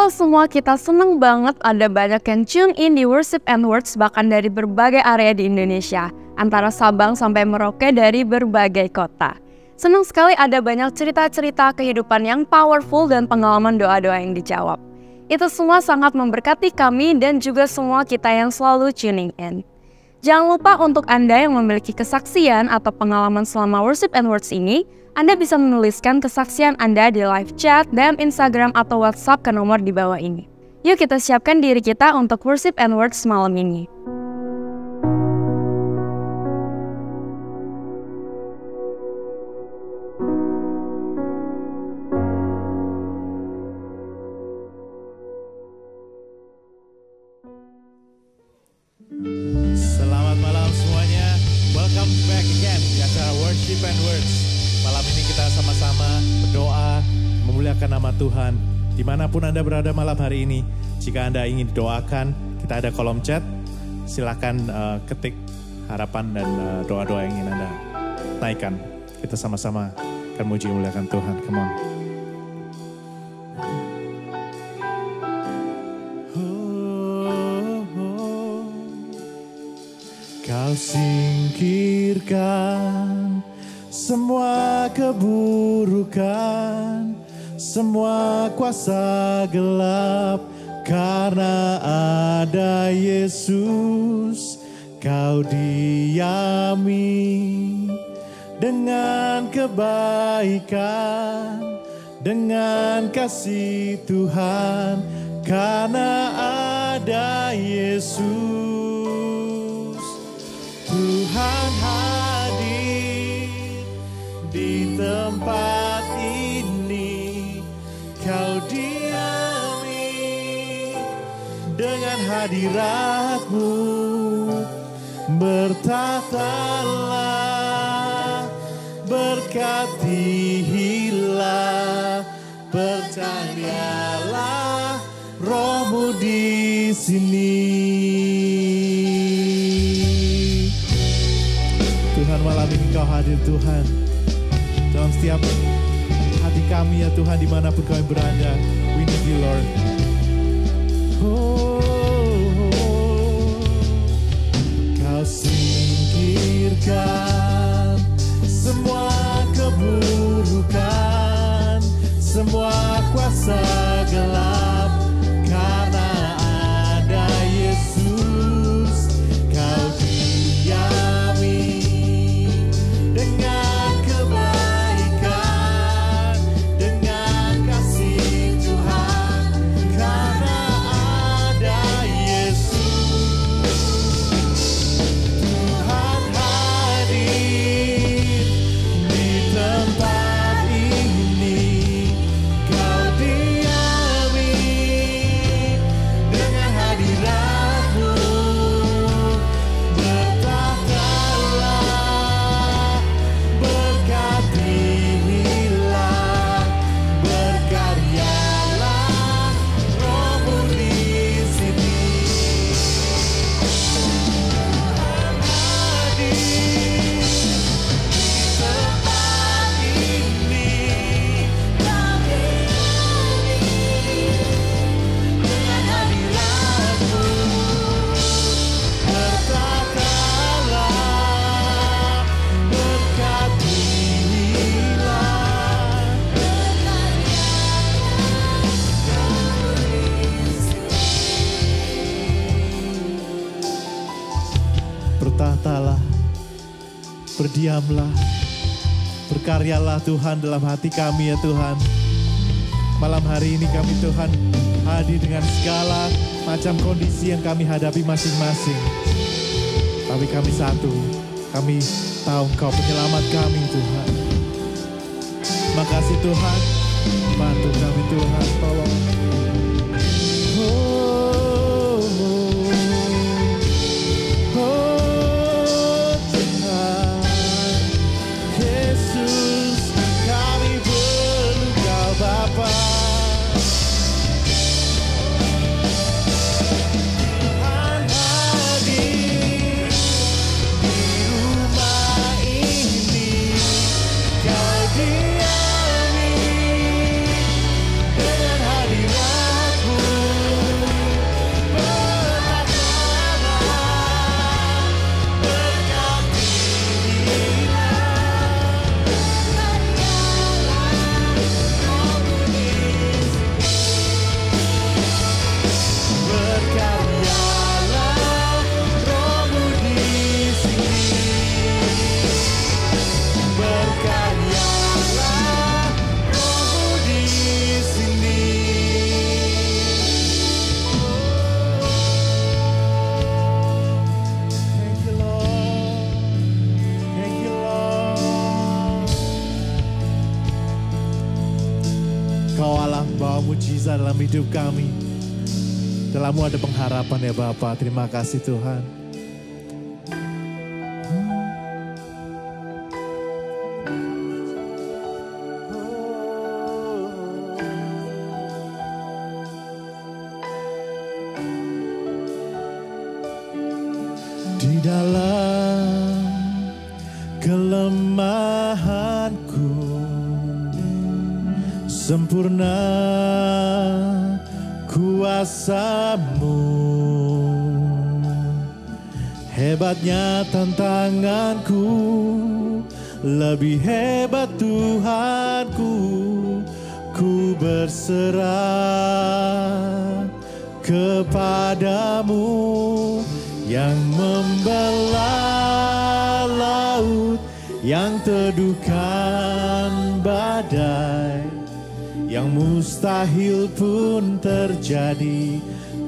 Halo semua, kita seneng banget ada banyak yang tune in di Worship and Words bahkan dari berbagai area di Indonesia, antara Sabang sampai Merauke dari berbagai kota. Senang sekali ada banyak cerita-cerita kehidupan yang powerful dan pengalaman doa-doa yang dijawab. Itu semua sangat memberkati kami dan juga semua kita yang selalu tuning in. Jangan lupa untuk Anda yang memiliki kesaksian atau pengalaman selama Worship and Words ini, Anda bisa menuliskan kesaksian Anda di live chat, DM Instagram, atau WhatsApp ke nomor di bawah ini. Yuk kita siapkan diri kita untuk Worship and Words malam ini. Selamat malam semuanya. Welcome back again di acara Worship and Words. Malam ini kita sama-sama berdoa, memuliakan nama Tuhan. Dimanapun Anda berada malam hari ini, jika Anda ingin didoakan, kita ada kolom chat. Silakan ketik harapan dan doa-doa yang ingin Anda naikkan. Kita sama-sama akan memuji memuliakan Tuhan. Come on. Kau singkirkan semua keburukan, semua kuasa gelap, karena ada Yesus. Kau diami dengan kebaikan, dengan kasih Tuhan, karena ada Yesus. Tuhan hadir di tempat ini, kau diami dengan hadirat-Mu, bertatalah, berkatilah, percayalah Roh-Mu di sini. Tuhan, malam ini Kau hadir Tuhan dalam setiap hati kami ya Tuhan, dimanapun kami berada. We need you Lord. Kau singkirkan semua keburukan, semua kuasa gelap, karena ada Yesus. Kau diami dengan kebaikan, dengan kasih Tuhan, karena ada Yesus. Tuhan hadir di tempat ini, kau diami dengan hadirat-Mu, bertatalah, berkatilah, berkaryalah Roh-Mu di sini. Tuhan hadir di tempat ini, kau diami dengan hadirat-Mu, bertatalah, berkatilah, bertatalah, berdiamlah, berkaryalah Tuhan dalam hati kami ya Tuhan. Malam hari ini kami Tuhan hadir dengan segala macam kondisi yang kami hadapi masing-masing. Tapi kami satu, kami tahu Engkau penyelamat kami Tuhan. Makasih Tuhan, bantu kami Tuhan, tolong. Tuhan Yesus, kami perlu Kau Bapa. Tuhan hadir di rumah ini, Kau diami dengan hadirat. dalam hidup kami. Dalam-Mu ada pengharapan ya Bapa. Terima kasih Tuhan. Di dalam kelemahanku sempurna kuasa-Mu, hebatnya tantanganku, lebih hebat Tuhanku. Ku berserah kepadamu yang membelah laut, yang teduhkan badai, yang mustahil pun terjadi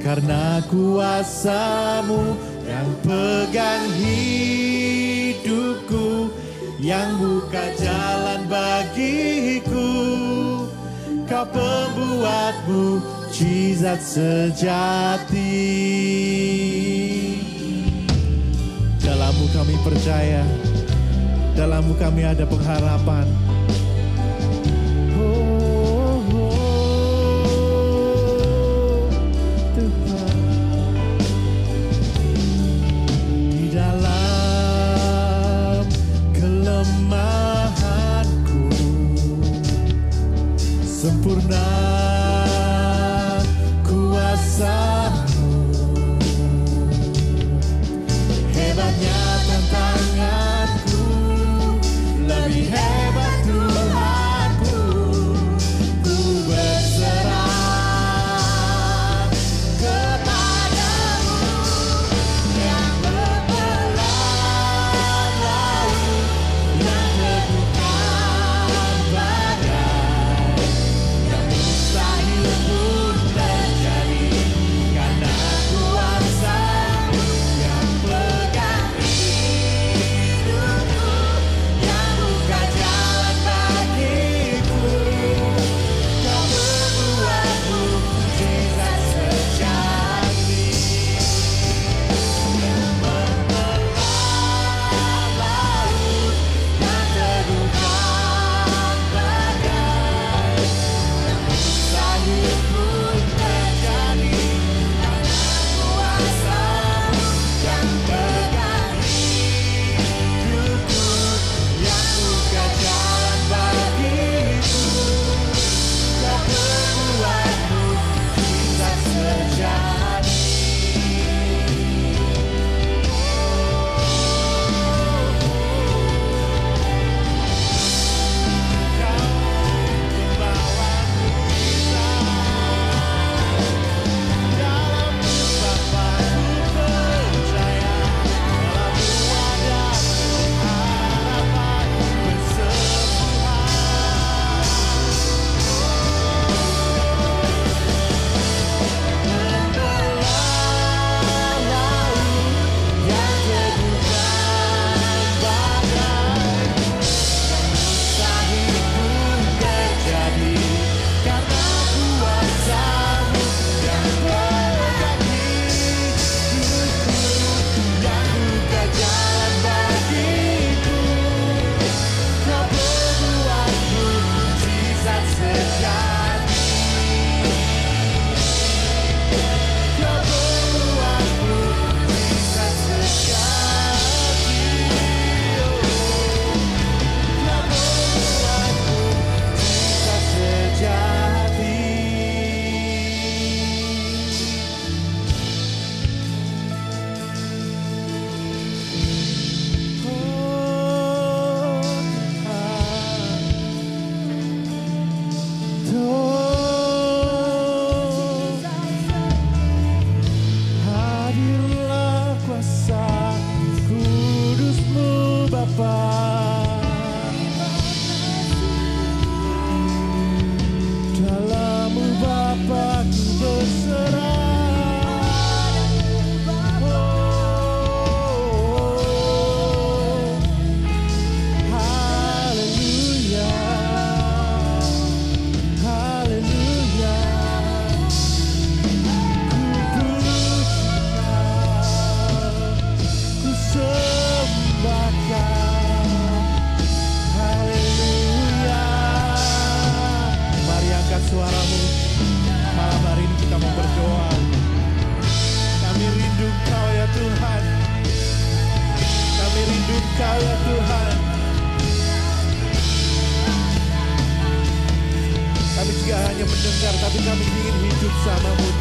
karena kuasa-Mu yang pegang hidupku, yang buka jalan bagiku. Kau pembuat mukjizat sejati. Dalam-Mu kami percaya, dalam-Mu kami ada pengharapan. Tuhan, di dalam kelemahanku sempurna kuasa-Mu, hebatnya tantanganku, lebih hebat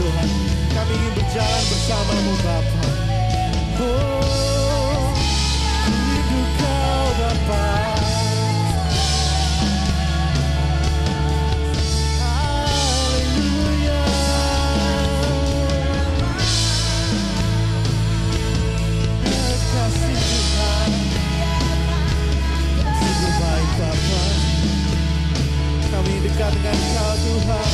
Tuhan. Kami ingin berjalan bersama-Mu Bapa. Oh, rindu Kau Bapa. Haleluya. Kasih Tuhan, sungguh baik Bapa. Kami dekat dengan Kau Tuhan.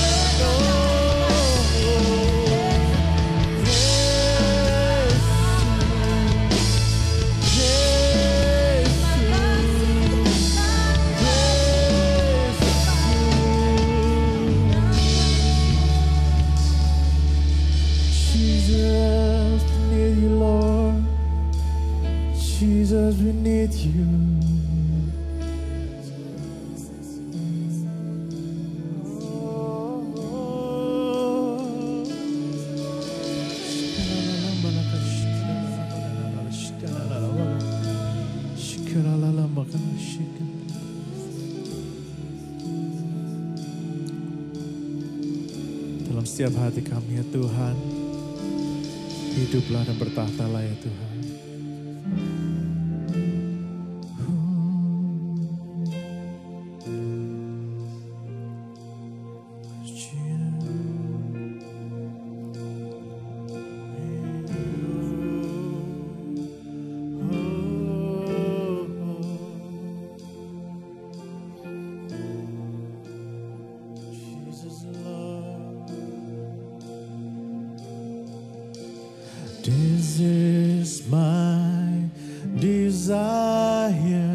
Jesus, we need you, Lord. Jesus, we need you. Dalam setiap hati kami ya Tuhan, hiduplah dan bertahtalah ya Tuhan. This is my desire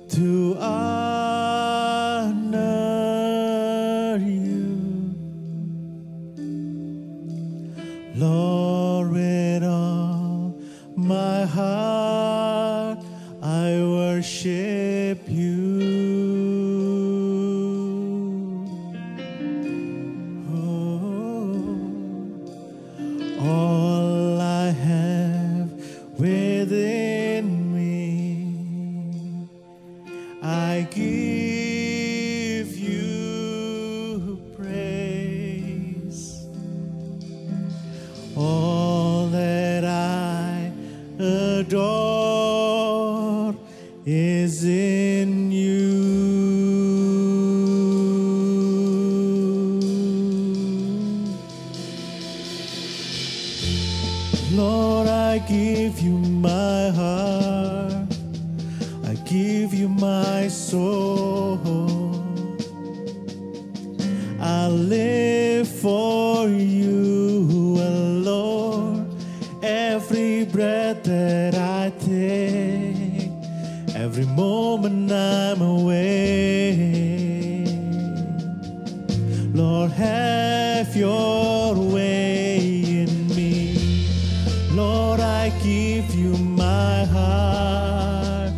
to honor you, Lord, with all my heart I worship you. All I have within me, I give you praise. All that I adore is in you. Lord, I give you my heart, I give you my soul. I live for you alone. Every breath that I take, every moment I'm awake, Lord, have your way in me. Lord, I give you my heart,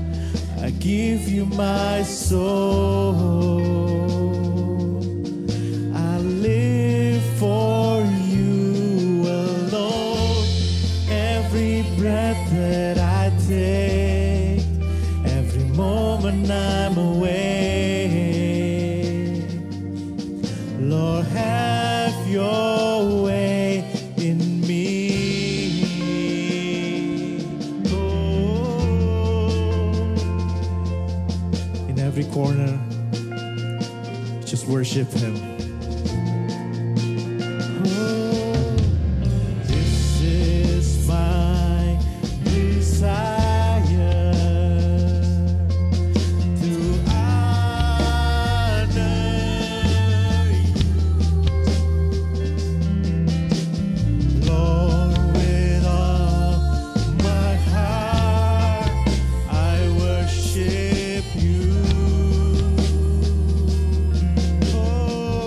I give you my soul. I live for you alone. Every breath that I take, every moment I'm awake, Lord, have your way in me. Every corner, just worship Him. Oh, this is my desire to honor you, Lord, with all my heart I worship you. Oh,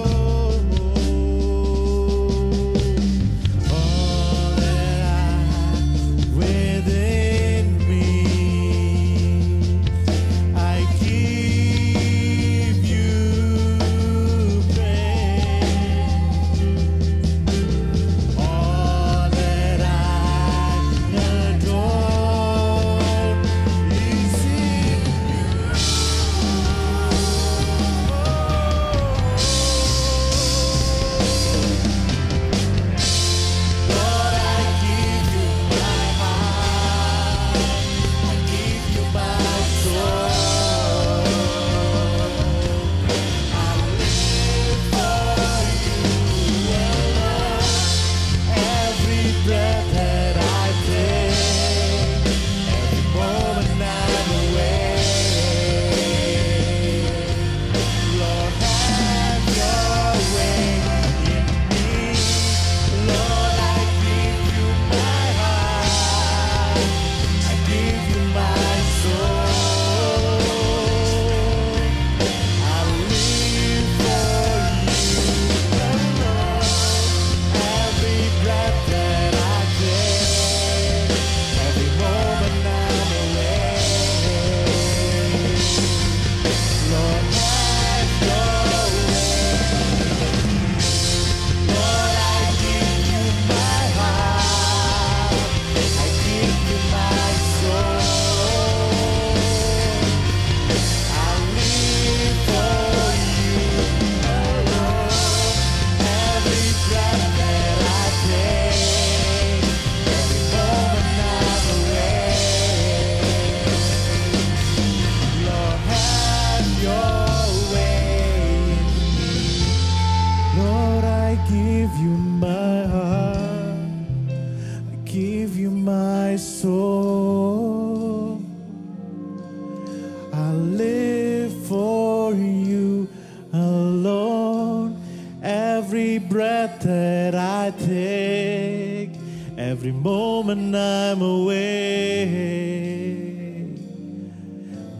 every breath that I take, every moment I'm awake.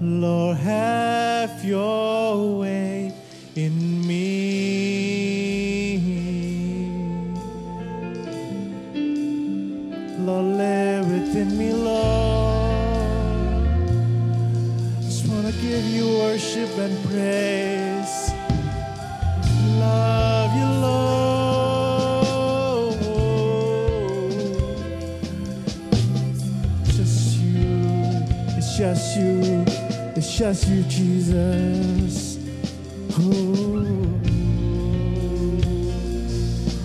Lord, have your way in me. Lord, live within me, Lord. Just wanna give you worship and praise. Love you, Lord. Just you, it's just you, it's just you, Jesus. Oh,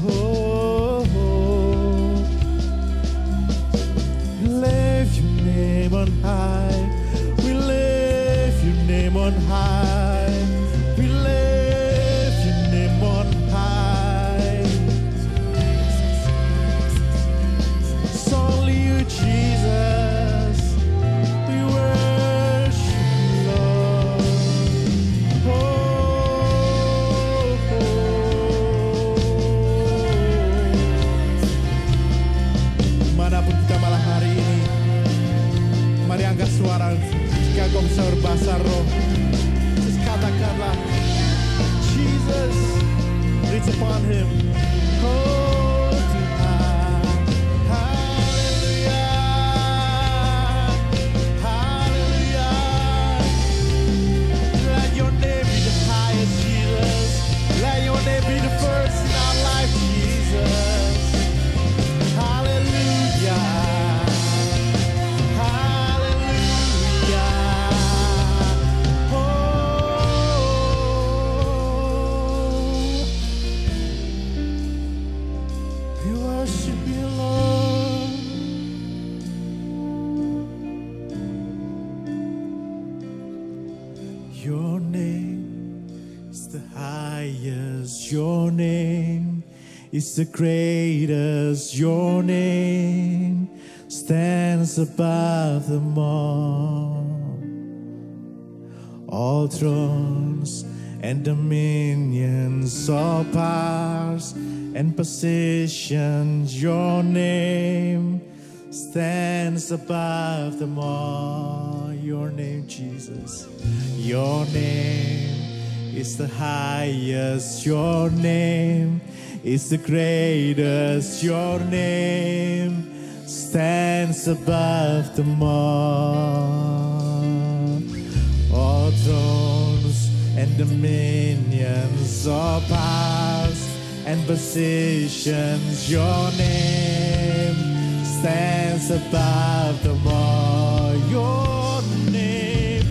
oh, oh. Lift your name on high. We lift your name on high. We lift your name on high. It's only you, Jesus. We worship you, Lord. Oh, oh. Manapun kita malam hari ini, mari angkat suara. Jika kau bisa berbahasa roh, just katakanlah, Jesus, reach upon him. Oh, Tuhan, hallelujah, hallelujah. Let your name be the highest, Jesus. Let your name be the first in our life, Jesus. Hallelujah. Your name is the highest, your name is the greatest, your name stands above them all. All thrones and dominions, all powers and positions, your name stands above them all. Your name, Jesus. Your name is the highest. Your name is the greatest. Your name stands above them all. All thrones and dominions, all powers and positions, your name stands above them all. Your name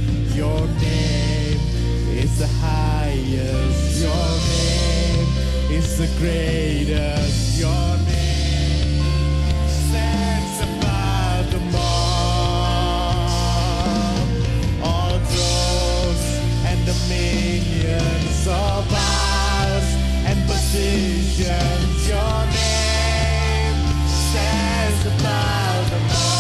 is the highest. Your name is the greatest. Your name stands above them all. All thrones and dominions, all powers and positions, your name stands above them all.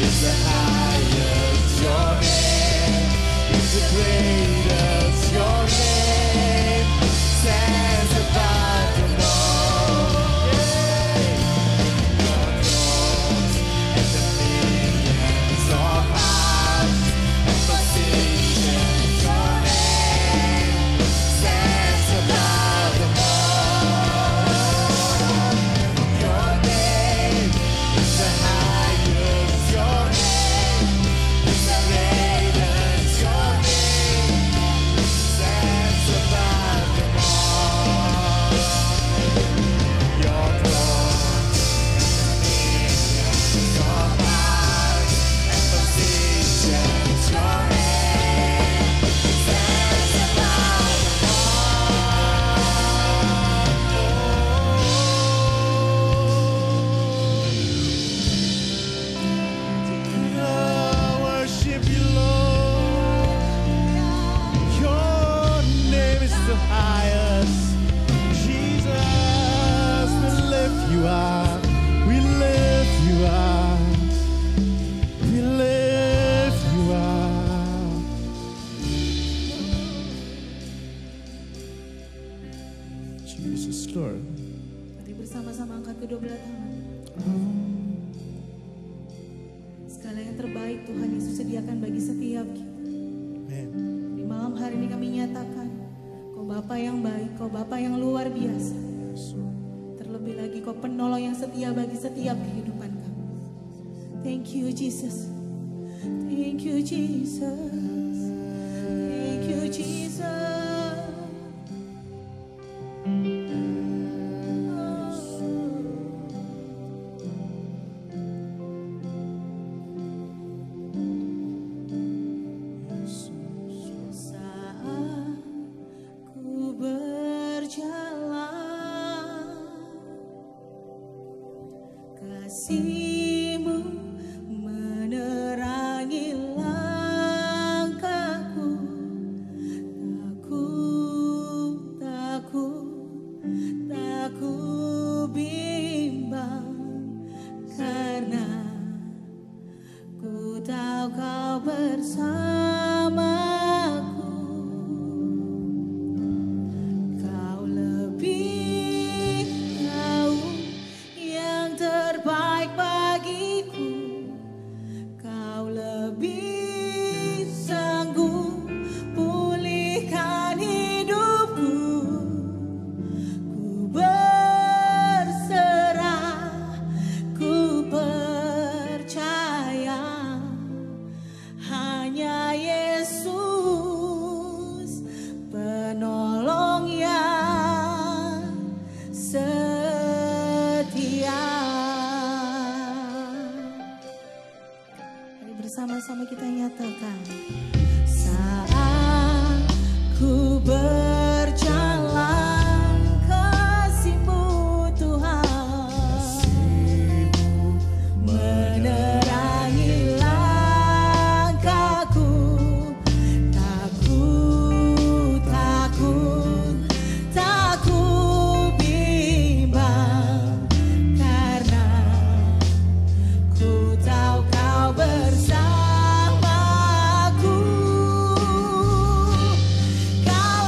is the highest. Your name is the greatest. Your name stands above them all. Your thrones and dominions, all powers and positions. Your name stands above them all. Your name is the highest. Your name is the greatest. Your name stands above them all. Your thrones and dominions, your powers and positions. Your name stands above them all. Worship you, Lord. Your name is the highest. Jesus, we lift you up. We lift you up. We lift you up. Jesus, Lord. Mari bersama-sama angkat kedua belah tangan. Segala yang terbaik Tuhan Yesus sediakan bagi setiap kita. Amen. Di malam hari ini kami nyatakan, Kau Bapa yang baik, Kau Bapa yang luar biasa. Terlebih lagi Kau penolong yang setia bagi setiap kehidupan kami. Thank you Jesus. Thank you Jesus. Thank you Jesus. Saat ku berjalan, kasih-Mu menerangi langkahku. Tak ku bimbang, karena ku tahu Kau bersamaku. Kau lebih tahu yang terbaik bagiku. Kau lebih sanggup pulihkan hidupku. Ku berserah, ku percaya, hanya Yesus penolong yang setia. Mari bersama-sama kita nyatakan, saat ku berjalan, kasih-Mu Tuhan menerangi langkahku. Tak ku bimbang, karena ku tahu Kau bersamaku. Kau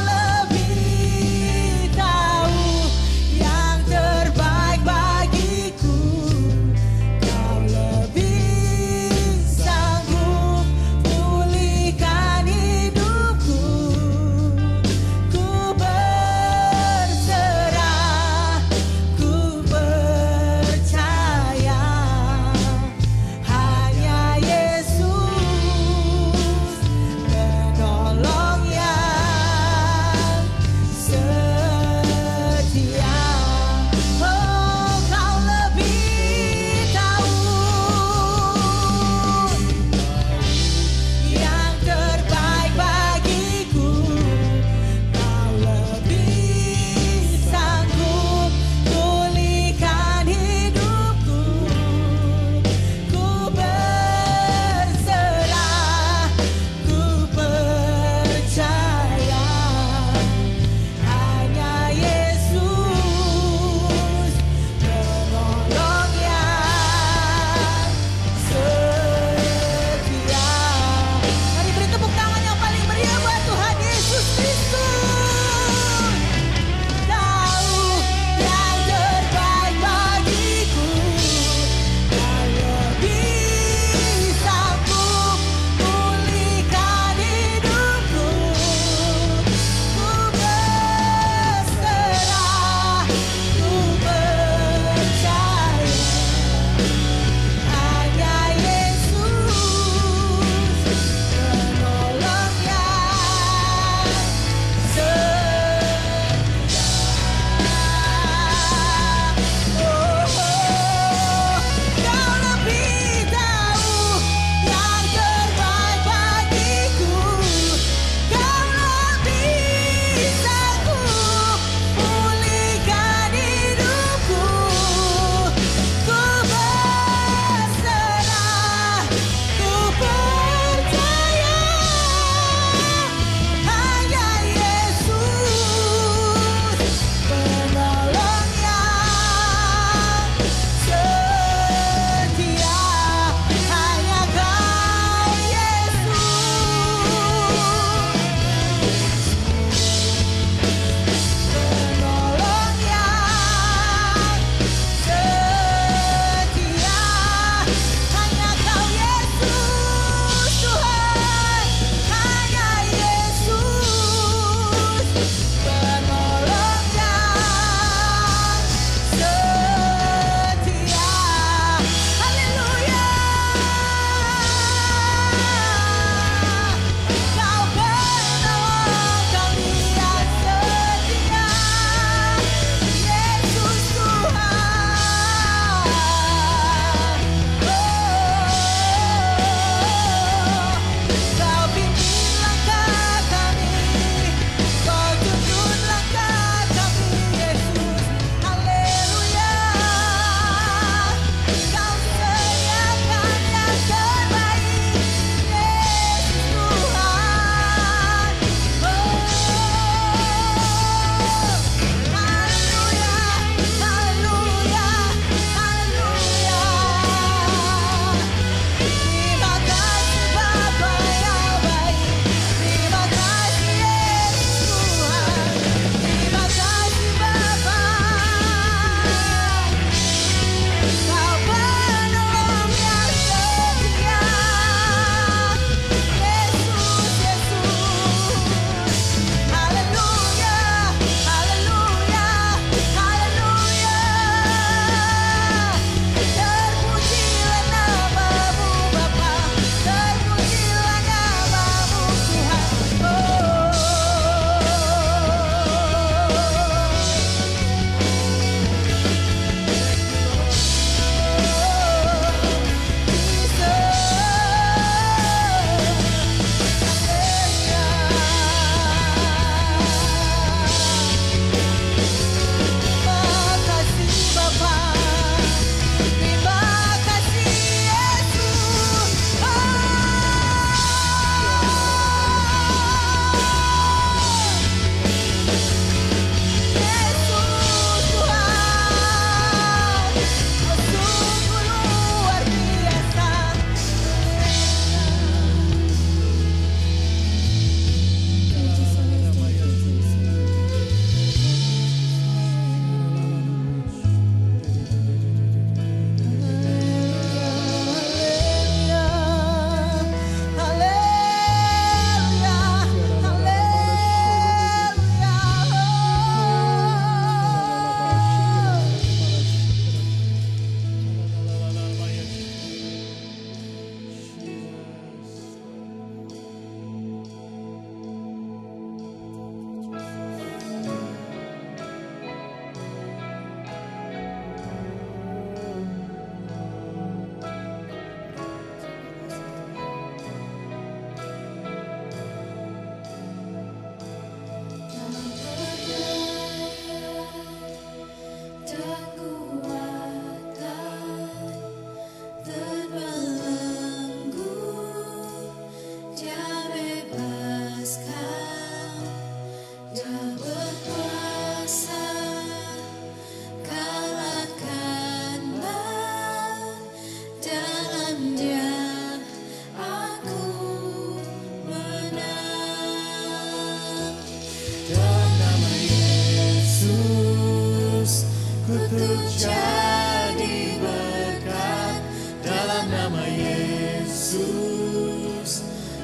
Untuk jadi berkat dalam nama Yesus,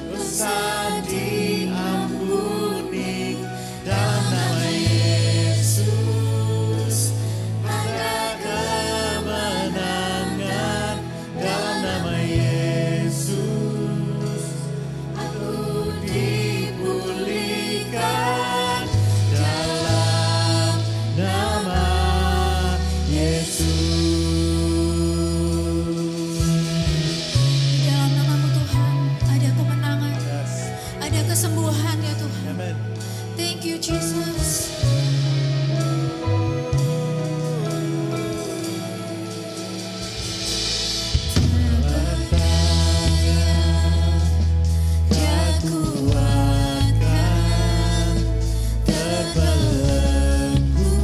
dosa diampuni dalam nama Yesus, ada kemenangan dalam nama Yesus, aku dipulihkan dalam nama Yesus. Di dalam nama-Mu Tuhan ada kemenangan, ada kesembuhan ya Tuhan. Amen. Thank you Jesus. Dia kuatkan, terbelenggu,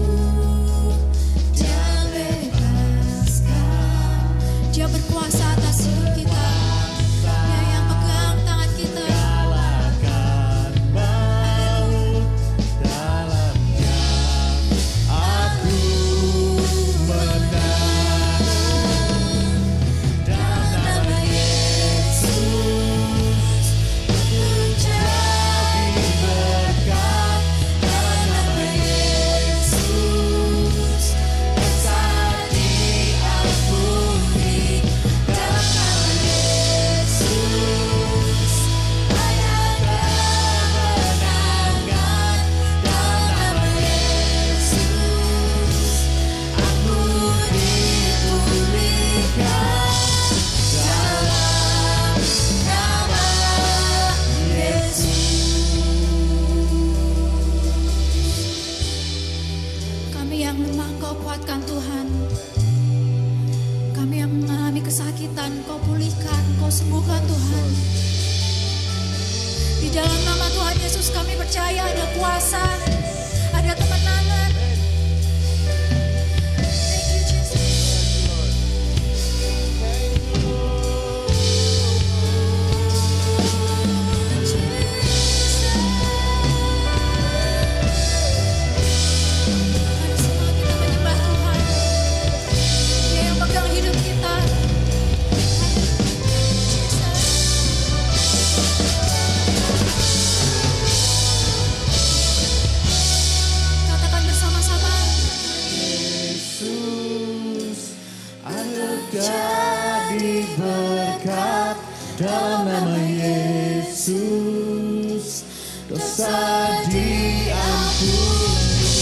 Dia bebaskan, Dia berkuasa atas hidup kita, Dia yang pegang tangan kita. Kalahkan maut, dalamnya aku menang. Dalam nama Yesus, untuk jadi berkat. Dalam nama Yesus, dosa diampuni. Dalam nama Yesus, ada kemenangan. Dalam nama Yesus, aku dipulihkan dalam nama Yesus. Kami yang lemah Engkau kuatkan Tuhan. Kami yang mengalami kesakitan Engkau pulihkan, Engkau sembuhkan Tuhan. Di dalam nama Tuhan Yesus kami percaya ada kuasa, ada kemenangan. Thank you Jesus. Mari semua kita menyembah Tuhan. Dia yang pegang hidup kita. Katakan bersama-sama. Yesus, aku jadi berkat dalam nama Yesus, dosa diampuni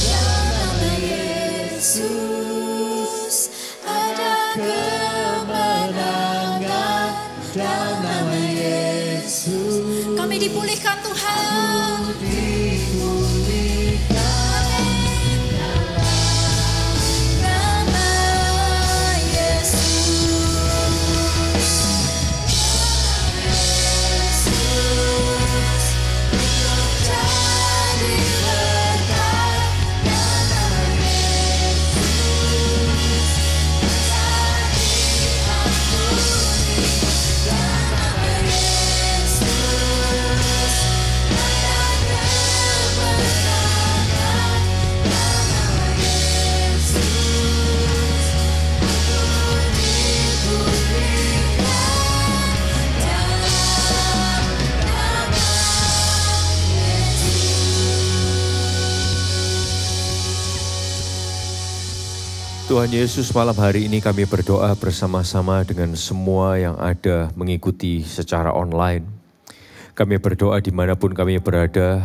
dalam nama Yesus, ada kemenangan dalam nama Yesus, Kami dipulihkan Tuhan. dipulihkan Nama Yesus. Jadi berkat dalam nama Yesus. Diampuni dalam nama Yesus. Ada kemenangan dalam nama Yesus. Aku dipulihkan dalam nama Tuhan Yesus, malam hari ini kami berdoa bersama-sama dengan semua yang ada mengikuti secara online. Kami berdoa dimanapun kami berada,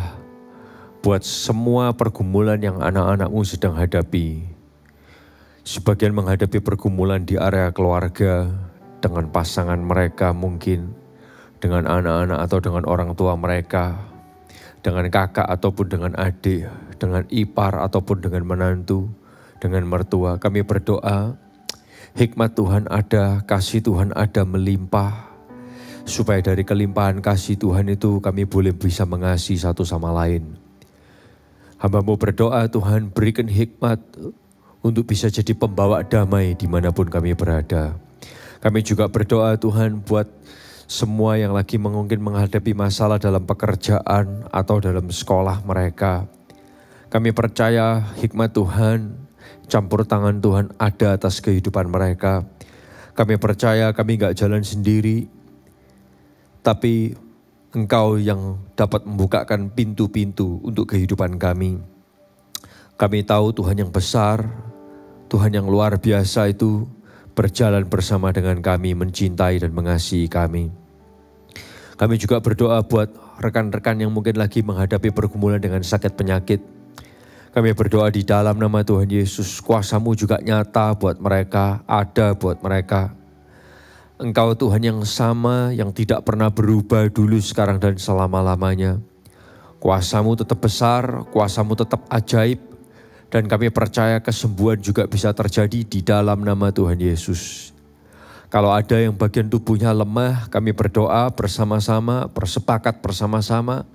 buat semua pergumulan yang anak-anak-Mu sedang hadapi. Sebagian menghadapi pergumulan di area keluarga, dengan pasangan mereka mungkin, dengan anak-anak atau dengan orang tua mereka, dengan kakak ataupun dengan adik, dengan ipar ataupun dengan menantu, dengan mertua. Kami berdoa, hikmat Tuhan ada, kasih Tuhan ada melimpah, supaya dari kelimpahan kasih Tuhan itu kami boleh bisa mengasihi satu sama lain. Hamba-Mu berdoa, Tuhan berikan hikmat untuk bisa jadi pembawa damai dimanapun kami berada. Kami juga berdoa, Tuhan, buat semua yang lagi mungkin menghadapi masalah dalam pekerjaan atau dalam sekolah mereka. Kami percaya hikmat Tuhan campur tangan Tuhan ada atas kehidupan mereka. Kami percaya kami gak jalan sendiri, tapi Engkau yang dapat membukakan pintu-pintu untuk kehidupan kami. Kami tahu Tuhan yang besar, Tuhan yang luar biasa itu berjalan bersama dengan kami, mencintai dan mengasihi kami. Kami juga berdoa buat rekan-rekan yang mungkin lagi menghadapi pergumulan dengan sakit penyakit. Kami berdoa di dalam nama Tuhan Yesus, kuasa-Mu juga nyata buat mereka, ada buat mereka. Engkau Tuhan yang sama, yang tidak pernah berubah dulu, sekarang dan selama-lamanya. Kuasa-Mu tetap besar, kuasa-Mu tetap ajaib, dan kami percaya kesembuhan juga bisa terjadi di dalam nama Tuhan Yesus. Kalau ada yang bagian tubuhnya lemah, kami berdoa bersama-sama, bersepakat bersama-sama,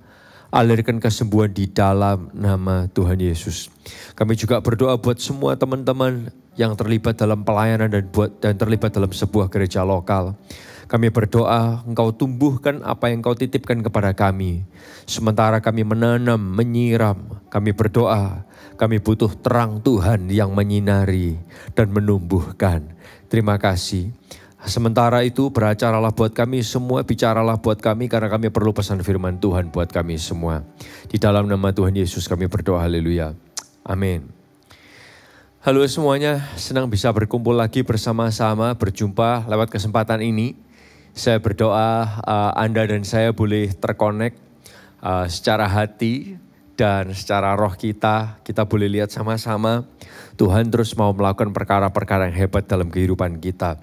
alirkan kesembuhan di dalam nama Tuhan Yesus. Kami juga berdoa buat semua teman-teman yang terlibat dalam pelayanan dan terlibat dalam sebuah gereja lokal. Kami berdoa Engkau tumbuhkan apa yang Engkau titipkan kepada kami. Sementara kami menanam, menyiram, kami berdoa, kami butuh terang Tuhan yang menyinari dan menumbuhkan. Terima kasih. Sementara itu beracaralah buat kami semua, bicaralah buat kami karena kami perlu pesan firman Tuhan buat kami semua. Di dalam nama Tuhan Yesus kami berdoa, haleluya. Amin. Halo semuanya, senang bisa berkumpul lagi bersama-sama, berjumpa lewat kesempatan ini. Saya berdoa Anda dan saya boleh terkonek secara hati dan secara roh kita boleh lihat sama-sama Tuhan terus mau melakukan perkara-perkara yang hebat dalam kehidupan kita.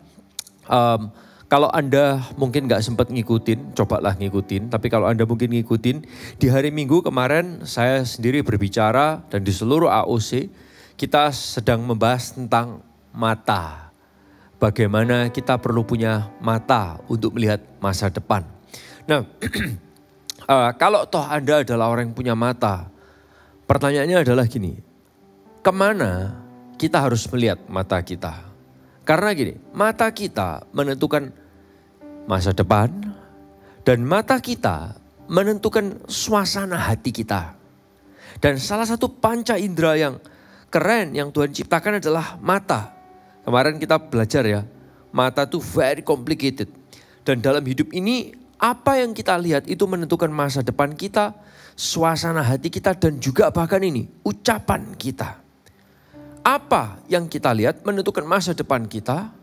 Kalau Anda mungkin gak sempat ngikutin, cobalah ngikutin. Tapi kalau Anda mungkin ngikutin, di hari Minggu kemarin saya sendiri berbicara dan di seluruh AOC kita sedang membahas tentang mata. Bagaimana kita perlu punya mata untuk melihat masa depan. Nah, kalau toh Anda adalah orang yang punya mata, pertanyaannya adalah gini, kemana kita harus melihat mata kita? Karena gini, mata kita menentukan masa depan dan mata kita menentukan suasana hati kita. Dan salah satu panca indera yang keren yang Tuhan ciptakan adalah mata. Kemarin kita belajar ya, mata itu very complicated. Dan dalam hidup ini apa yang kita lihat itu menentukan masa depan kita, suasana hati kita dan juga bahkan ini ucapan kita. Apa yang kita lihat menentukan masa depan kita,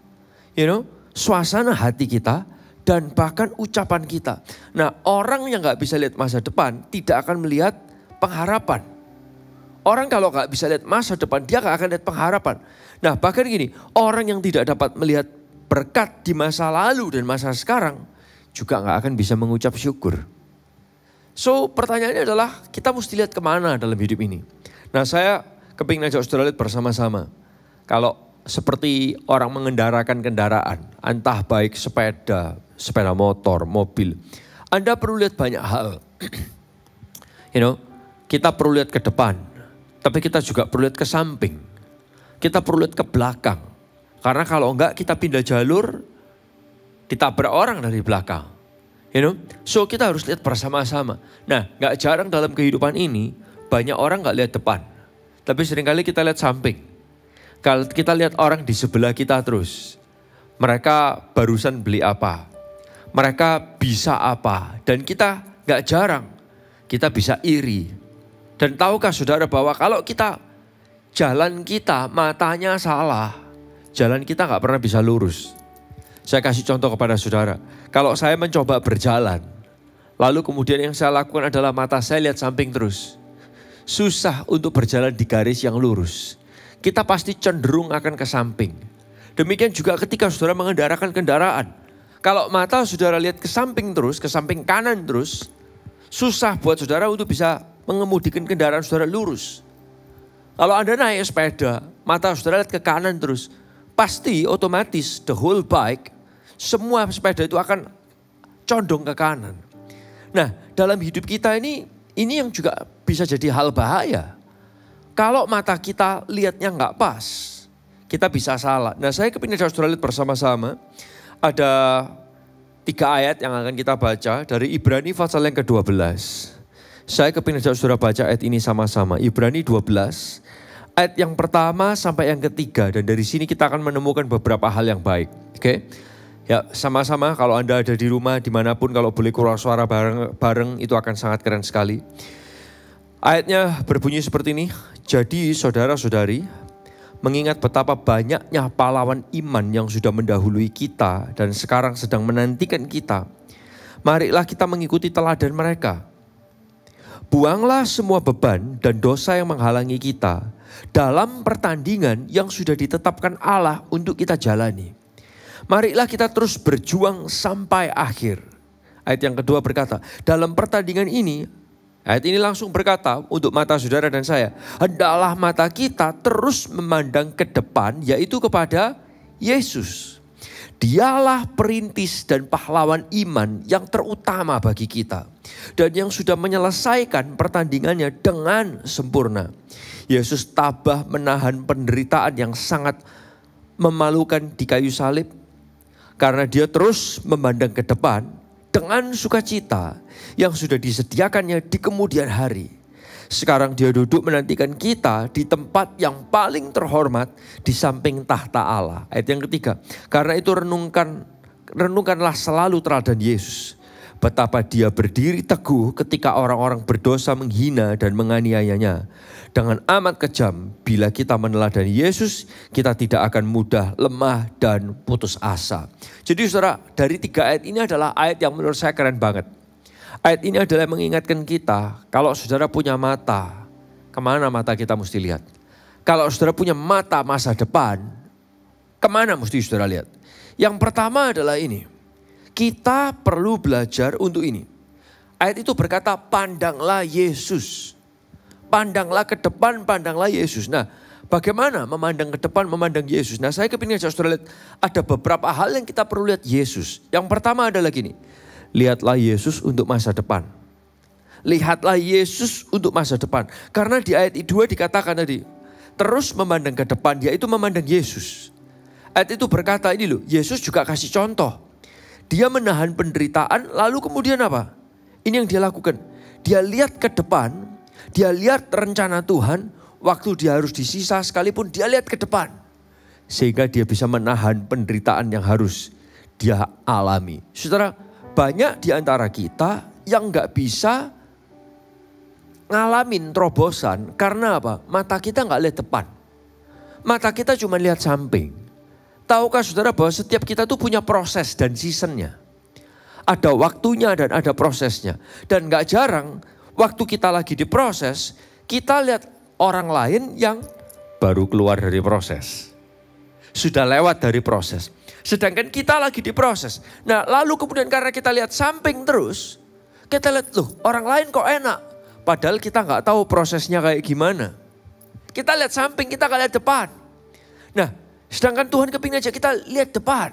suasana hati kita, dan bahkan ucapan kita. Nah, orang yang gak bisa lihat masa depan tidak akan melihat pengharapan. Orang kalau gak bisa lihat masa depan, dia gak akan lihat pengharapan. Nah, bahkan gini, orang yang tidak dapat melihat berkat di masa lalu dan masa sekarang, juga gak akan bisa mengucap syukur. So, pertanyaannya adalah kita mesti lihat kemana dalam hidup ini. Nah, saya kepingin ajak saudara lihat bersama-sama. Kalau seperti orang mengendarakan kendaraan, entah baik sepeda motor, mobil. Anda perlu lihat banyak hal. Kita perlu lihat ke depan, tapi kita juga perlu lihat ke samping. Kita perlu lihat ke belakang. Karena kalau enggak kita pindah jalur, ditabrak orang dari belakang. So kita harus lihat bersama-sama. Nah, enggak jarang dalam kehidupan ini, banyak orang enggak lihat depan. Tapi seringkali kita lihat samping. Kalau kita lihat orang di sebelah kita terus. Mereka barusan beli apa. Mereka bisa apa. Dan kita gak jarang. Kita bisa iri. Dan tahukah saudara bahwa kalau jalan kita matanya salah. Jalan kita gak pernah bisa lurus. Saya kasih contoh kepada saudara. Kalau saya mencoba berjalan. Lalu kemudian yang saya lakukan adalah mata saya lihat samping terus. Susah untuk berjalan di garis yang lurus. Kita pasti cenderung akan ke samping. Demikian juga ketika saudara mengendarakan kendaraan. Kalau mata saudara lihat ke samping terus, ke samping kanan terus, susah buat saudara untuk bisa mengemudikan kendaraan saudara lurus. Kalau Anda naik sepeda, mata saudara lihat ke kanan terus, pasti otomatis the whole bike, semua sepeda itu akan condong ke kanan. Nah, dalam hidup kita ini yang juga bisa jadi hal bahaya. Kalau mata kita lihatnya nggak pas, kita bisa salah. Nah, saya kepingin saudara lihat bersama-sama. Ada 3 ayat yang akan kita baca dari Ibrani pasal yang ke-12. Saya kepingin saudara baca ayat ini sama-sama. Ibrani 12 Ayat yang pertama sampai yang ketiga, dan dari sini kita akan menemukan beberapa hal yang baik. Oke? Ya, sama-sama kalau Anda ada di rumah, dimanapun, kalau boleh keluar suara bareng itu akan sangat keren sekali. Ayatnya berbunyi seperti ini. Jadi saudara-saudari, mengingat betapa banyaknya pahlawan iman yang sudah mendahului kita dan sekarang sedang menantikan kita, marilah kita mengikuti teladan mereka. Buanglah semua beban dan dosa yang menghalangi kita dalam pertandingan yang sudah ditetapkan Allah untuk kita jalani. Marilah kita terus berjuang sampai akhir. Ayat yang kedua berkata, dalam pertandingan ini, ayat ini langsung berkata untuk mata saudara dan saya, hendaklah mata kita terus memandang ke depan, yaitu kepada Yesus. Dialah perintis dan pahlawan iman yang terutama bagi kita, dan yang sudah menyelesaikan pertandingannya dengan sempurna. Yesus tabah menahan penderitaan yang sangat memalukan di kayu salib, karena dia terus memandang ke depan dengan sukacita yang sudah disediakannya di kemudian hari. Sekarang dia duduk menantikan kita di tempat yang paling terhormat di samping tahta Allah. Ayat yang ketiga, karena itu renungkanlah selalu teladan Yesus. Betapa dia berdiri teguh ketika orang-orang berdosa menghina dan menganiayanya. Dengan amat kejam, bila kita meneladani Yesus, kita tidak akan mudah lemah dan putus asa. Jadi saudara, dari 3 ayat ini adalah ayat yang menurut saya keren banget. Ayat ini adalah mengingatkan kita, kalau saudara punya mata, kemana mata kita mesti lihat? Kalau saudara punya mata masa depan, kemana mesti saudara lihat? Yang pertama adalah ini, kita perlu belajar untuk ini. Ayat itu berkata, pandanglah Yesus. Pandanglah ke depan, pandanglah Yesus. Nah, bagaimana memandang ke depan, memandang Yesus? Nah, saya kepingin saudara lihat, ada beberapa hal yang kita perlu lihat Yesus. Yang pertama adalah gini, lihatlah Yesus untuk masa depan. Lihatlah Yesus untuk masa depan. Karena di ayat 2 dikatakan tadi, terus memandang ke depan, yaitu memandang Yesus. Ayat itu berkata ini loh, Yesus juga kasih contoh. Dia menahan penderitaan, lalu kemudian apa? Ini yang dia lakukan. Dia lihat ke depan, dia lihat rencana Tuhan, waktu dia harus disisa sekalipun dia lihat ke depan. Sehingga dia bisa menahan penderitaan yang harus dia alami. Saudara, banyak di antara kita yang gak bisa ngalamin terobosan. Karena apa? Mata kita gak lihat depan. Mata kita cuma lihat samping. Tahukah saudara bahwa setiap kita tuh punya proses dan seasonnya. Ada waktunya dan ada prosesnya. Dan gak jarang waktu kita lagi diproses, kita lihat orang lain yang baru keluar dari proses. Sudah lewat dari proses. Sedangkan kita lagi diproses. Nah, lalu kemudian karena kita lihat samping terus, kita lihat loh orang lain kok enak. Padahal kita gak tahu prosesnya kayak gimana. Kita lihat samping, kita gak lihat depan. Nah, sedangkan Tuhan kepingin aja kita lihat depan.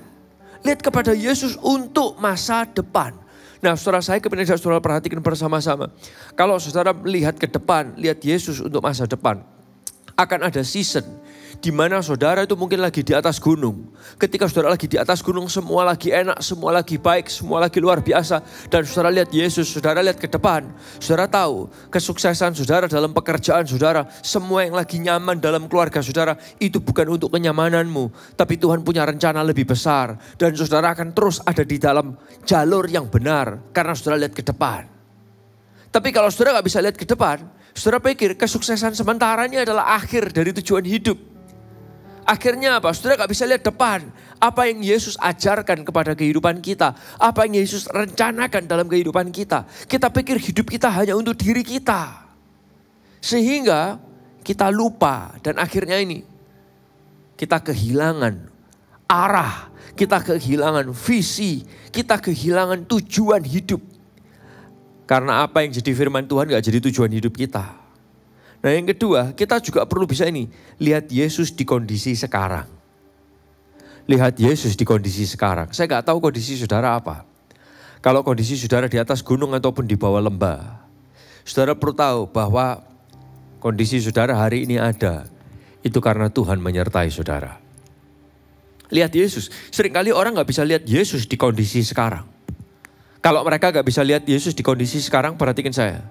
Lihat kepada Yesus untuk masa depan. Nah, saudara, saya kepingin aja saudara perhatikan bersama-sama. Kalau saudara melihat ke depan, lihat Yesus untuk masa depan. Akan ada season di mana saudara itu mungkin lagi di atas gunung. Ketika saudara lagi di atas gunung, semua lagi enak, semua lagi baik, semua lagi luar biasa. Dan saudara lihat Yesus, saudara lihat ke depan. Saudara tahu kesuksesan saudara dalam pekerjaan saudara, semua yang lagi nyaman dalam keluarga saudara, itu bukan untuk kenyamananmu. Tapi Tuhan punya rencana lebih besar. Dan saudara akan terus ada di dalam jalur yang benar karena saudara lihat ke depan. Tapi kalau saudara gak bisa lihat ke depan, saudara pikir kesuksesan sementaranya adalah akhir dari tujuan hidup. Akhirnya apa? Saudara gak bisa lihat depan. Apa yang Yesus ajarkan kepada kehidupan kita. Apa yang Yesus rencanakan dalam kehidupan kita. Kita pikir hidup kita hanya untuk diri kita. Sehingga kita lupa. Dan akhirnya ini, kita kehilangan arah. Kita kehilangan visi. Kita kehilangan tujuan hidup. Karena apa yang jadi firman Tuhan gak jadi tujuan hidup kita. Nah, yang kedua, kita juga perlu bisa ini, lihat Yesus di kondisi sekarang. Lihat Yesus di kondisi sekarang. Saya gak tahu kondisi saudara apa. Kalau kondisi saudara di atas gunung ataupun di bawah lembah, saudara perlu tahu bahwa kondisi saudara hari ini ada. Itu karena Tuhan menyertai saudara. Lihat Yesus. Seringkali orang gak bisa lihat Yesus di kondisi sekarang. Kalau mereka gak bisa lihat Yesus di kondisi sekarang, perhatikan saya.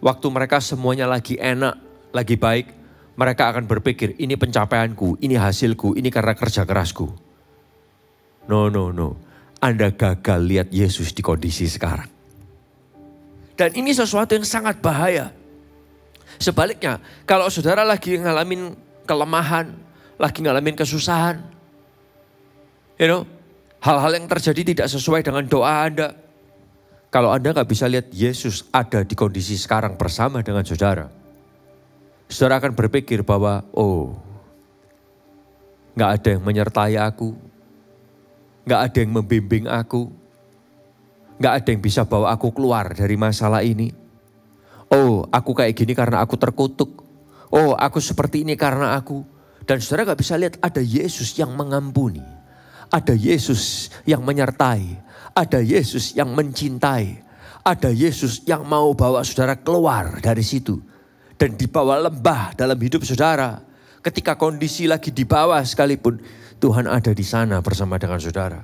Waktu mereka semuanya lagi enak, lagi baik, mereka akan berpikir ini pencapaianku, ini hasilku, ini karena kerja kerasku. No. Anda gagal lihat Yesus di kondisi sekarang. Dan ini sesuatu yang sangat bahaya. Sebaliknya, kalau saudara lagi ngalamin kelemahan, lagi ngalamin kesusahan, hal-hal yang terjadi tidak sesuai dengan doa Anda. Kalau Anda gak bisa lihat Yesus ada di kondisi sekarang bersama dengan saudara, saudara akan berpikir bahwa, gak ada yang menyertai aku, gak ada yang membimbing aku, gak ada yang bisa bawa aku keluar dari masalah ini. Aku kayak gini karena aku terkutuk. Aku seperti ini karena aku. Dan saudara gak bisa lihat ada Yesus yang mengampuni. Ada Yesus yang menyertai. Ada Yesus yang mencintai. Ada Yesus yang mau bawa saudara keluar dari situ. Dan dibawa lembah dalam hidup saudara. Ketika kondisi lagi di bawah sekalipun, Tuhan ada di sana bersama dengan saudara.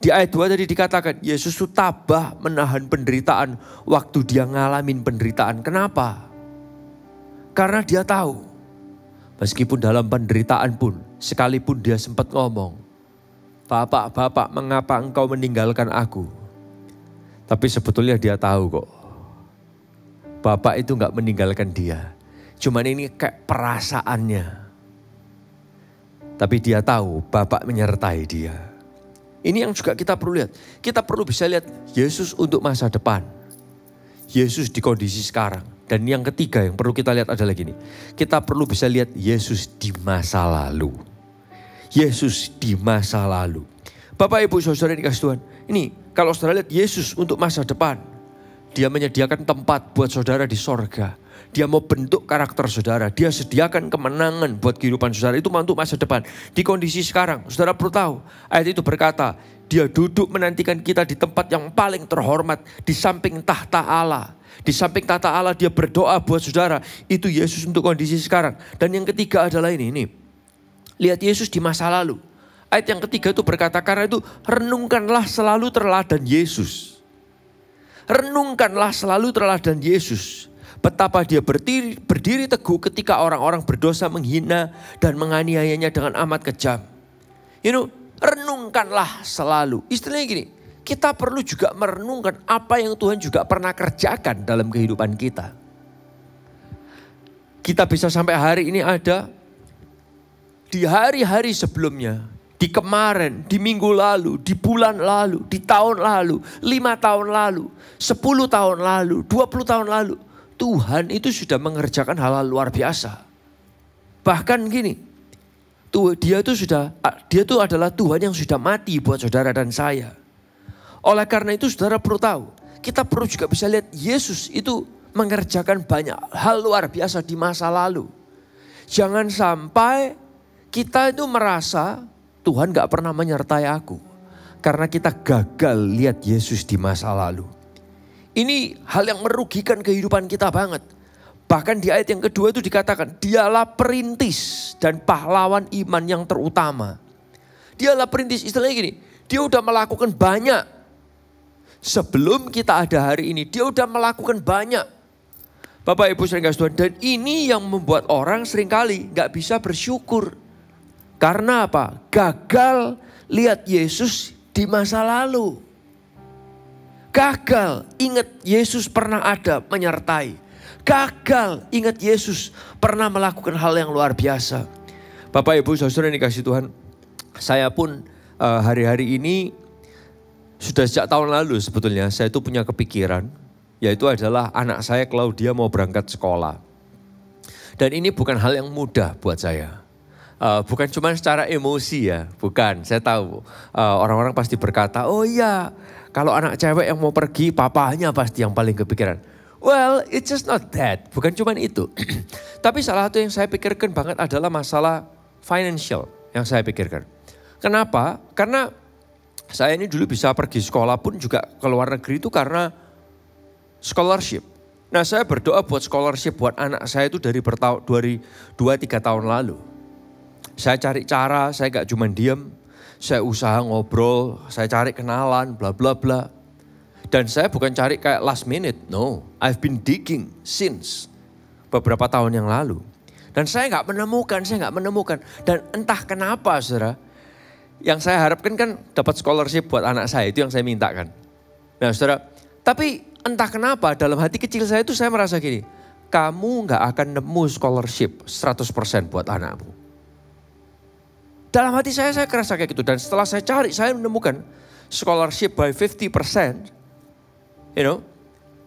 Di ayat 2 tadi dikatakan, Yesus itu tabah menahan penderitaan waktu dia ngalamin penderitaan. Kenapa? Karena dia tahu, meskipun dalam penderitaan pun, sekalipun dia sempat ngomong, Bapak, mengapa engkau meninggalkan aku? Tapi sebetulnya dia tahu kok, Bapak itu gak meninggalkan dia. Cuman ini kayak perasaannya. Tapi dia tahu Bapak menyertai dia. Ini yang juga kita perlu lihat. Kita perlu bisa lihat Yesus untuk masa depan. Yesus di kondisi sekarang. Dan yang ketiga yang perlu kita lihat adalah gini. Kita perlu bisa lihat Yesus di masa lalu. Yesus di masa lalu. Bapak, Ibu, Saudara dikasih Tuhan. Ini kalau saudara lihat Yesus untuk masa depan. Dia menyediakan tempat buat saudara di sorga. Dia mau bentuk karakter saudara. Dia sediakan kemenangan buat kehidupan saudara. Itu untuk masa depan. Di kondisi sekarang, saudara perlu tahu. Ayat itu berkata, dia duduk menantikan kita di tempat yang paling terhormat. Di samping tahta Allah. Di samping tahta Allah dia berdoa buat saudara. Itu Yesus untuk kondisi sekarang. Dan yang ketiga adalah ini. Lihat Yesus di masa lalu. Ayat yang ketiga itu berkata, karena itu renungkanlah selalu teladan Yesus. Renungkanlah selalu teladan Yesus. Betapa dia berdiri teguh ketika orang-orang berdosa menghina dan menganiayanya dengan amat kejam. Renungkanlah selalu. Istilahnya gini, kita perlu juga merenungkan apa yang Tuhan juga pernah kerjakan dalam kehidupan kita. Kita bisa sampai hari ini ada, di hari-hari sebelumnya, di kemarin, di minggu lalu, di bulan lalu, di tahun lalu, 5 tahun lalu, 10 tahun lalu, 20 tahun lalu. Tuhan itu sudah mengerjakan hal-hal luar biasa. Bahkan gini, dia itu adalah Tuhan yang sudah mati buat saudara dan saya. Oleh karena itu saudara perlu tahu, kita perlu juga bisa lihat Yesus itu mengerjakan banyak hal luar biasa di masa lalu. Jangan sampai kita itu merasa Tuhan gak pernah menyertai aku. Karena kita gagal lihat Yesus di masa lalu. Ini hal yang merugikan kehidupan kita banget. Bahkan di ayat yang kedua itu dikatakan, dialah perintis dan pahlawan iman yang terutama. Dialah perintis, istilahnya gini, dia udah melakukan banyak. Sebelum kita ada hari ini, dia udah melakukan banyak. Bapak Ibu sering kasih Tuhan, dan ini yang membuat orang seringkali gak bisa bersyukur. Karena apa? Gagal lihat Yesus di masa lalu. Gagal ingat Yesus pernah ada menyertai. Gagal ingat Yesus pernah melakukan hal yang luar biasa. Bapak Ibu Saudara yang dikasih Tuhan, saya pun hari-hari ini sudah sejak tahun lalu sebetulnya saya itu punya kepikiran, yaitu adalah anak saya Claudia mau berangkat sekolah. Dan ini bukan hal yang mudah buat saya. Bukan cuma secara emosi ya, bukan. Saya tahu orang-orang pasti berkata, oh iya, kalau anak cewek yang mau pergi, papahnya pasti yang paling kepikiran. Well, it's just not that. Bukan cuma itu. Tapi salah satu yang saya pikirkan banget adalah masalah financial yang saya pikirkan. Kenapa? Karena saya ini dulu bisa pergi sekolah pun juga ke luar negeri itu karena scholarship. Nah, saya berdoa buat scholarship buat anak saya itu dari 2-3 tahun lalu. Saya cari cara, saya gak cuma diam. Saya usaha ngobrol, saya cari kenalan, bla bla bla. Dan saya bukan cari kayak last minute, no. I've been digging since beberapa tahun yang lalu. Dan saya nggak menemukan. Dan entah kenapa saudara, yang saya harapkan kan dapat scholarship buat anak saya, itu yang saya mintakan. Nah saudara, tapi entah kenapa dalam hati kecil saya itu saya merasa gini, kamu nggak akan nemu scholarship 100% buat anakmu. Dalam hati saya kerasa kayak gitu. Dan setelah saya cari, saya menemukan scholarship by 50%,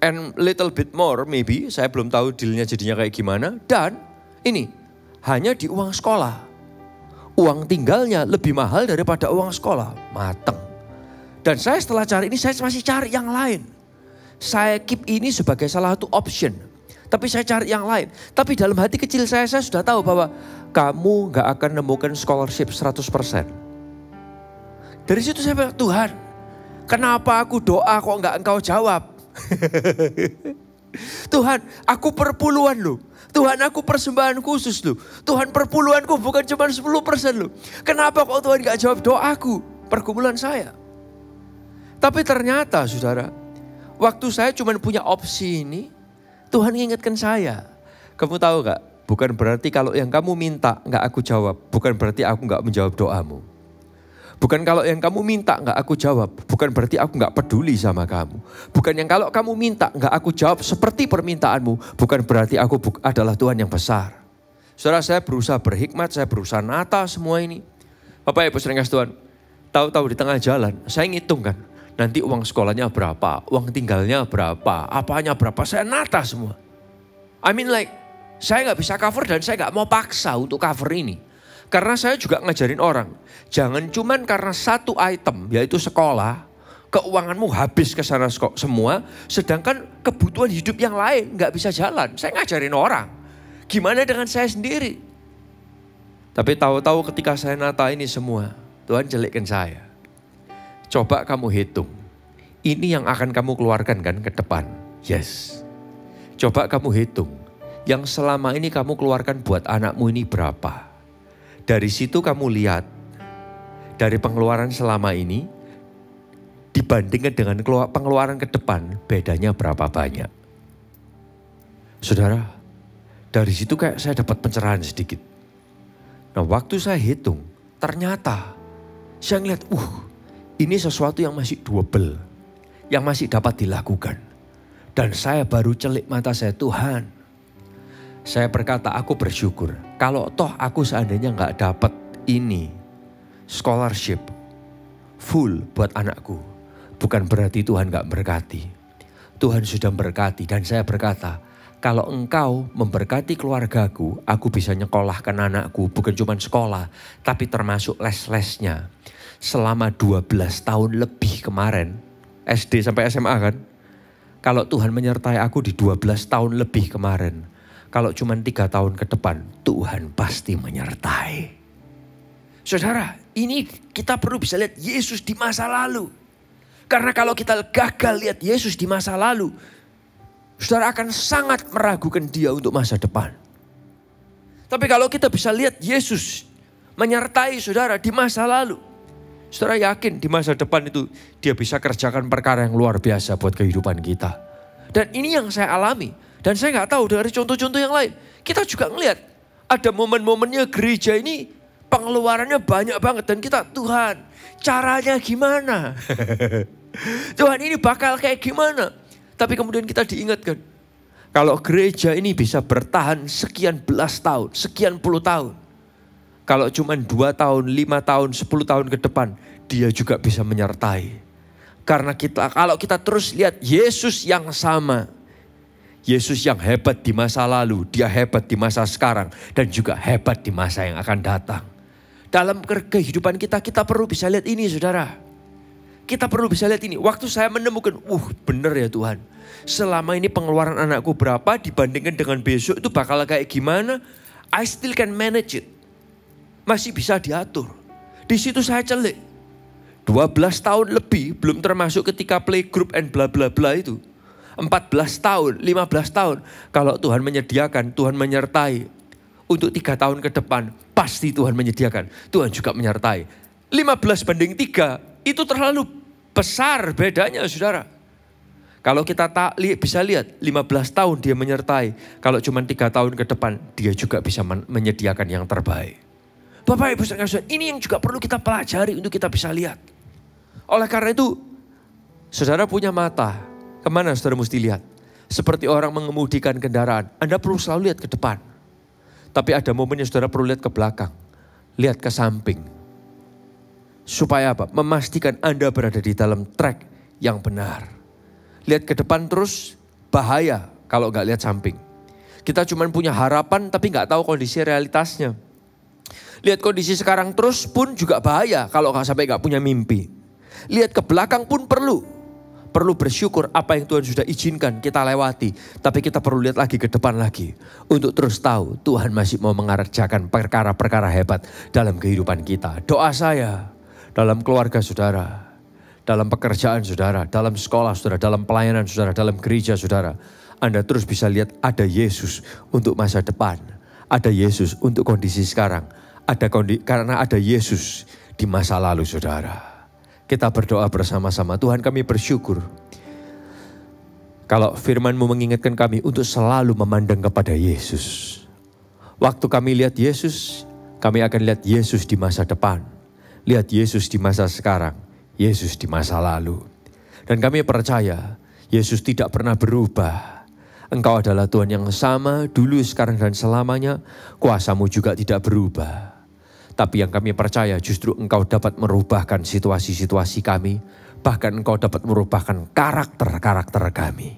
and little bit more maybe, saya belum tahu dealnya jadinya kayak gimana. Dan ini hanya di uang sekolah. Uang tinggalnya lebih mahal daripada uang sekolah. Mateng. Dan saya setelah cari ini, saya masih cari yang lain. Saya keep ini sebagai salah satu option. Tapi saya cari yang lain. Tapi dalam hati kecil saya sudah tahu bahwa kamu gak akan nemukan scholarship 100%. Dari situ saya bilang, Tuhan, kenapa aku doa kok gak Engkau jawab? Tuhan, aku perpuluhan loh. Tuhan, aku persembahan khusus loh. Tuhan, perpuluhanku bukan cuma 10% loh. Kenapa kok Tuhan gak jawab doaku, pergumulan saya? Tapi ternyata saudara, waktu saya cuma punya opsi ini, Tuhan ingatkan saya. Kamu tahu gak, bukan berarti kalau yang kamu minta gak aku jawab, bukan berarti aku gak menjawab doamu. Bukan kalau yang kamu minta gak aku jawab, bukan berarti aku gak peduli sama kamu. Bukan yang kalau kamu minta gak aku jawab seperti permintaanmu, bukan berarti aku adalah Tuhan yang besar. Saudara, saya berusaha berhikmat, saya berusaha nata semua ini. Bapak Ibu sering kasih Tuhan, tahu-tahu di tengah jalan, saya ngitung kan, nanti uang sekolahnya berapa, uang tinggalnya berapa, apanya berapa, saya nata semua. I mean like, saya gak bisa cover dan saya gak mau paksa untuk cover ini. Karena saya juga ngajarin orang, jangan cuman karena satu item, yaitu sekolah, keuanganmu habis ke sana semua, sedangkan kebutuhan hidup yang lain gak bisa jalan. Saya ngajarin orang, gimana dengan saya sendiri? Tapi tahu-tahu ketika saya nata ini semua, Tuhan jelekkan saya. Coba kamu hitung, ini yang akan kamu keluarkan kan ke depan? Yes. Coba kamu hitung, yang selama ini kamu keluarkan buat anakmu ini berapa? Dari situ kamu lihat, dari pengeluaran selama ini, dibandingkan dengan pengeluaran ke depan, bedanya berapa banyak. Saudara, dari situ kayak saya dapat pencerahan sedikit. Nah waktu saya hitung, ternyata saya ngeliat, ini sesuatu yang masih double, yang masih dapat dilakukan. Dan saya baru celik mata saya, Tuhan. Saya berkata, aku bersyukur. Kalau toh aku seandainya gak dapat ini, scholarship full buat anakku, bukan berarti Tuhan gak berkati. Tuhan sudah berkati dan saya berkata, kalau Engkau memberkati keluargaku, aku bisa nyekolahkan anakku, bukan cuma sekolah, tapi termasuk les-lesnya. Selama 12 tahun lebih kemarin, SD sampai SMA kan, kalau Tuhan menyertai aku di 12 tahun lebih kemarin, kalau cuma 3 tahun ke depan, Tuhan pasti menyertai. Saudara, ini kita perlu bisa lihat Yesus di masa lalu. Karena kalau kita gagal lihat Yesus di masa lalu, saudara akan sangat meragukan dia untuk masa depan. Tapi kalau kita bisa lihat Yesus menyertai saudara di masa lalu, saudara yakin di masa depan itu dia bisa kerjakan perkara yang luar biasa buat kehidupan kita. Dan ini yang saya alami. Dan saya gak tahu dari contoh-contoh yang lain. Kita juga ngelihat ada momen-momennya gereja ini pengeluarannya banyak banget. Dan kita, Tuhan caranya gimana? Tuhan ini bakal kayak gimana? Tapi kemudian kita diingatkan. Kalau gereja ini bisa bertahan sekian belas tahun, sekian puluh tahun. Kalau cuma 2 tahun, 5 tahun, 10 tahun ke depan, dia juga bisa menyertai. Karena kalau kita terus lihat Yesus yang sama, Yesus yang hebat di masa lalu, dia hebat di masa sekarang, dan juga hebat di masa yang akan datang. Dalam kehidupan kita, kita perlu bisa lihat ini saudara. Kita perlu bisa lihat ini. Waktu saya menemukan, bener ya Tuhan. Selama ini pengeluaran anakku berapa dibandingkan dengan besok itu bakal kayak gimana. I still can manage it. Masih bisa diatur. Di situ saya celik. 12 tahun lebih, belum termasuk ketika playgroup and bla bla bla itu. 14 tahun, 15 tahun. Kalau Tuhan menyediakan, Tuhan menyertai. Untuk 3 tahun ke depan, pasti Tuhan menyediakan. Tuhan juga menyertai. 15 banding 3, itu terlalu besar bedanya saudara. Kalau kita bisa lihat 15 tahun dia menyertai. Kalau cuma 3 tahun ke depan dia juga bisa menyediakan yang terbaik. Bapak Ibu Saudara, ini yang juga perlu kita pelajari untuk kita bisa lihat. Oleh karena itu, saudara punya mata, kemana saudara mesti lihat? Seperti orang mengemudikan kendaraan, Anda perlu selalu lihat ke depan. Tapi ada momennya saudara perlu lihat ke belakang, lihat ke samping. Supaya apa? Memastikan Anda berada di dalam track yang benar. Lihat ke depan terus, bahaya kalau nggak lihat samping. Kita cuma punya harapan tapi nggak tahu kondisi realitasnya. Lihat kondisi sekarang terus pun juga bahaya kalau sampai nggak punya mimpi. Lihat ke belakang pun perlu bersyukur apa yang Tuhan sudah izinkan kita lewati. Tapi kita perlu lihat lagi ke depan lagi. Untuk terus tahu Tuhan masih mau mengerjakan perkara-perkara hebat dalam kehidupan kita. Doa saya dalam keluarga saudara, dalam pekerjaan saudara, dalam sekolah saudara, dalam pelayanan saudara, dalam gereja saudara. Anda terus bisa lihat ada Yesus untuk masa depan. Ada Yesus untuk kondisi sekarang. Karena ada Yesus di masa lalu saudara. Kita berdoa bersama-sama. Tuhan, kami bersyukur. Kalau firman-Mu mengingatkan kami untuk selalu memandang kepada Yesus. Waktu kami lihat Yesus, kami akan lihat Yesus di masa depan. Lihat Yesus di masa sekarang. Yesus di masa lalu. Dan kami percaya Yesus tidak pernah berubah. Engkau adalah Tuhan yang sama dulu, sekarang dan selamanya. Kuasa-Mu juga tidak berubah. Tapi yang kami percaya justru Engkau dapat merubahkan situasi-situasi kami. Bahkan Engkau dapat merubahkan karakter-karakter kami.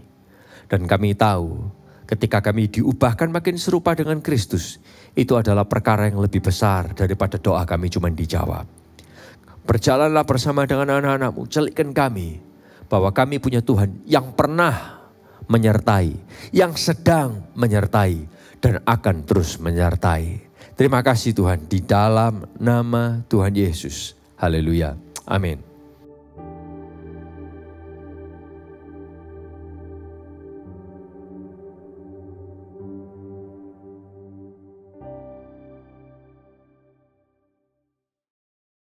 Dan kami tahu ketika kami diubahkan makin serupa dengan Kristus, itu adalah perkara yang lebih besar daripada doa kami cuma dijawab. Berjalanlah bersama dengan anak-anak-Mu, celikkan kami bahwa kami punya Tuhan yang pernah menyertai, yang sedang menyertai, dan akan terus menyertai. Terima kasih Tuhan, di dalam nama Tuhan Yesus. Haleluya. Amin.